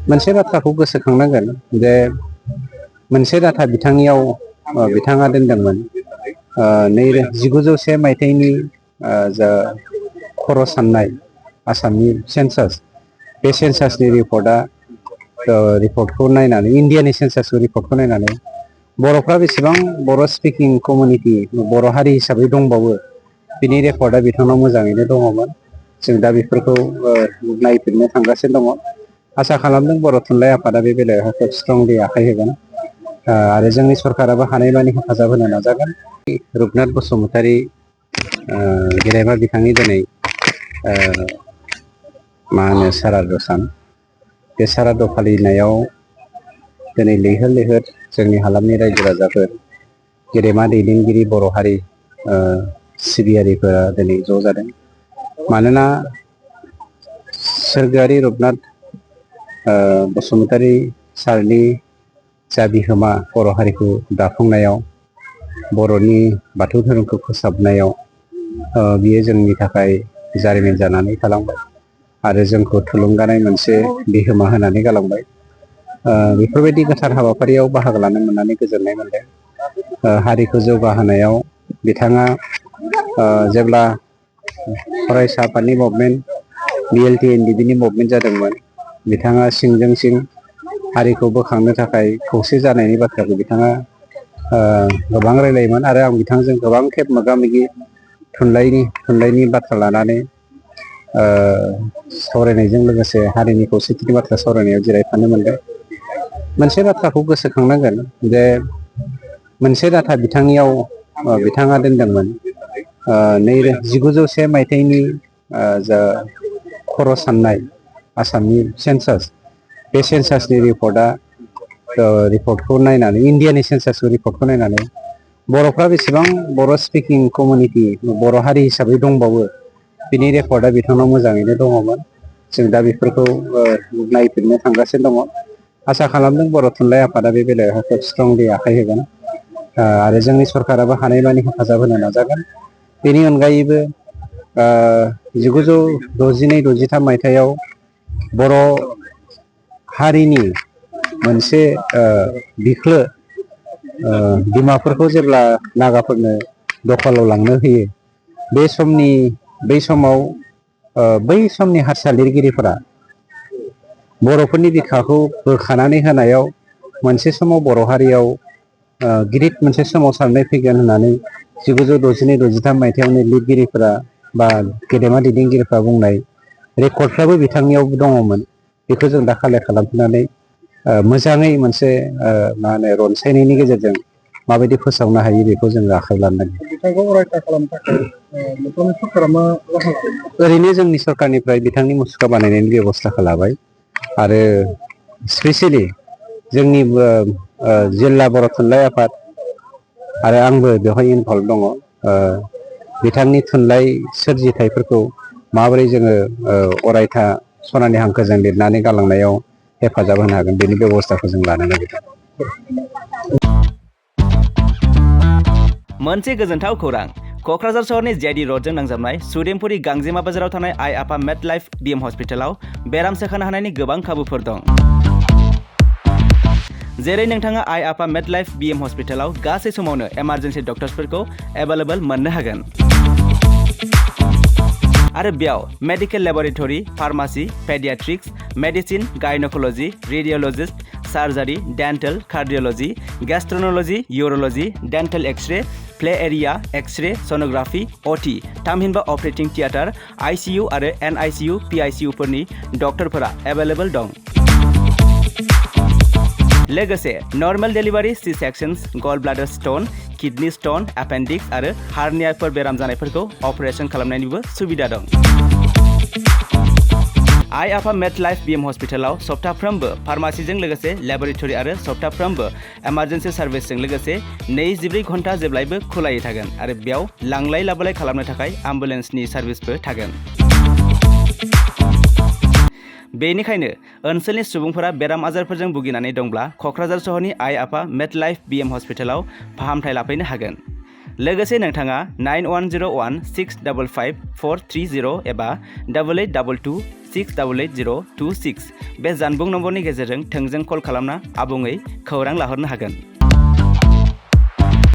मोनसे बाथ्राखौ गोसोखांनांगोन जे मोनसे डाटा बिथांनियाव बिथाङा दोनदोंमोन 1901 मायथाइनि जा खर' साननाय आसामनि सेन्सास बे सेन्सासनि रिपर्टखौ नायनानै इन्डियानि सेन्सासनि रिपर्टखौ नायनानै बर'फ्रा बेसेबां बर' स्पिकिं कमिउनिटि बर' हारि हिसाबै दंबावो बिनि रेकर्डआ बिथांनाव मोजाङैनो दङमोन। जों दा बेफोरखौ नायफिननो थांगासिनो दङ। आसा खालामदों बर' थुनलाइ आफादा बे बेलायावहाय खोब स्ट्रंलि आखाइ होगोन आरो जोंनि सरकाराबो हानायमानि हेफाजाब होनो नाजागोन। रुपनाथ बसुमतारी गेदेमा बिथांनि दिनै मा होनो सारादु सान बे सारादु फालिनायाव दिनै लैहोर लैहोर जोंनि हालामनि रायजो राजाफोर गेदेमा दैदेनगिरि बर' हारि सिबियारिफोरा दिनै ज' जादों। मानोना सोरगोआरि रुपनाथ बसुमतारी सारनि जा बिहोमा बर' हारिखौ दाफुंनायाव बर'नि बाथौ धोरोमखौ फोसाबनायाव बियो जोंनि थाखाय जारिमिन जानानै थालांबाय आरो जोंखौ थुलुंगानाय मोनसे बिहोमा होनानै गालांबाय। बेफोरबायदि गोथार हाबाफारियाव बाहागो लानो मोननानै गोजोननाय मोनदों। हारिखौ जौगाहोनायाव बिथाङा जेब्ला फरायसा आफादनि मुभमेन्ट BLTNDB मुभमेन्ट जादोंमोन बिथाङा सिंजों सिं हारिखौ बोखांनो थाखाय खौसे जानायनि बाथ्राखौ बिथाङा गोबां रायलायोमोन आरो आं बिथांजों गोबां खेब मोगा मोगि थुनलाइनि बाथ्रा लानानै सावरायनायजों लोगोसे हारिनि खौसेथिनि बाथ्रा सावरायनायाव जिरायफानो मोनदों। मोनसे बाथ्राखौ गोसोखांनांगोन जे मोनसे डाटा बिथांनियाव बिथाङा दोनदोंमोन 1901 मायथाइनि जा खर' साननाय आसामनि सेन्सास बे सेन्सासनि रिपर्टखौ नायनानै इन्डियानि सेन्सासनि रिपर्टखौ नायनानै बर'फ्रा बेसेबां बर' स्पिकिं कमिउनिटि बर' हारि हिसाबै दंबावो बिनि रेकर्डआ बिथांनाव मोजाङैनो दङमोन। जों दा बेफोरखौ नायफिननो थांगासिनो दङ। आसा खालामदों बर' थुनलाइ आफादा बे बेलायावहाय खोब स्ट्रंलि आखाइ होगोन आरो जोंनि सरकाराबो हानायमानि हेफाजाब होनो नाजागोन। बेनि अनगायैबो 1962-63 मायथाइयाव बर' हारिनि मोनसे बिख्लो बिमाफोरखौ जेब्ला नागाफोरनो दखलाव लांनो होयो बै समाव बै समनि हारसा लिरगिरिफोरा बर'फोरनि बिखाखौ बोखानानै होनायाव मोनसे समाव बर' हारियाव गिदिर मोनसे सोमावसारनाय फैगोन होननानै 1962-63 मायथाइयावनो लिरगिरिफोरा बा गेदेमा दैदेनगिरिफ्रा बुंनाय रेकर्डफ्राबो बिथांनियाव दङमोन। बेखौ जों दा कालेक्ट खालामफिननानै मोजाङै मोनसे मा होनो रनसायनायनि गेजेरजों माबायदि फोसावनो हायो बेखौ जों आखायाव लानांगोन। बिथांखौ अरायथा खालामनो थाखाय नोंथांनि सरकारा मा राहा लागोन? ओरैनो जोंनि सरकारनिफ्राय बिथांनि मुसुखा बानायनायनि बेब'स्थाखौ लाबाय आरो स्पेसियेलि जोंनि जिल्ला बर' थुनलाइ आफाद आरो आंबो बेवहाय इनभल्भ दङ। बिथांनि थुनलाइ सोरजिथाइफोरखौ माबोरै जोङो अरायथा सनानि हांखोजों लिरनानै गालांनायाव हेफाजाब होनो हागोन बेनि बेब'स्थाखौ जों लानो नागिरदों। मोनसे गोजोनथाव खौरां क'क्राझार सहरनि JD र'डजों नांजाबनाय सुदेमपुरि गांजेमा बाजाराव थानाय आइ आफा मेड लाइफ BM हस्पिटालाव बेराम सोखानो हानायनि गोबां खाबुफोर दं। जेरै नोंथाङा आइ आफा मेड लाइफ BM हस्पिटालाव गासै समावनो इमारजेन्सि डक्टर्सफोरखौ एभेलेबल मोननो हागोन आरो बेयाव medical laboratory, pharmacy, paediatrics, medicine, gynaecology, radiologist, surgery, dental, cardiology, gastroenterology, urology, dental X-ray, play area, X-ray, sonography, OT, थामहिनबा अपारेटिं थियेटार, ICU आरो NICU, PICU फोरनि डक्टरफोरा एभेलेबल दं। लोगोसे normal delivery, C sections, gall bladder stone, kidney stone, appendix आरो हार्नियाफोर बेराम जानायफोरखौ अपारेशन खालामनायनिबो सुबिदा दं। आइ आफा मेड लाइफ BM हस्पिटालाव सप्ताफ्रोमबो फार्मासिजों लोगोसे लेबरेटरि आरो सप्ताफ्रोमबो इमारजेन्सि सार्भिसजों लोगोसे 24 घन्टा जेब्लायबो खुलायै थागोन आरो बेयाव लांलाय लाबोलाय खालामनो थाखाय एम्बुलेन्सनि सार्भिसबो थागोन। बेनिखायनो ओनसोलनि सुबुंफोरा बेराम आजारफोरजों भुगिनानै दंब्ला क'क्राझार सहरनि आइ आफा मेड लाइफ BM हस्पिटालाव फाहामथाय लाफैनो हागोन। लोगोसे नोंथाङा 9101655430 एबा 8822688026 बे जानबुं नम्बरनि गेजेरजों थोंजों कल खालामना आबुङै खौरां लाहरनो हागोन।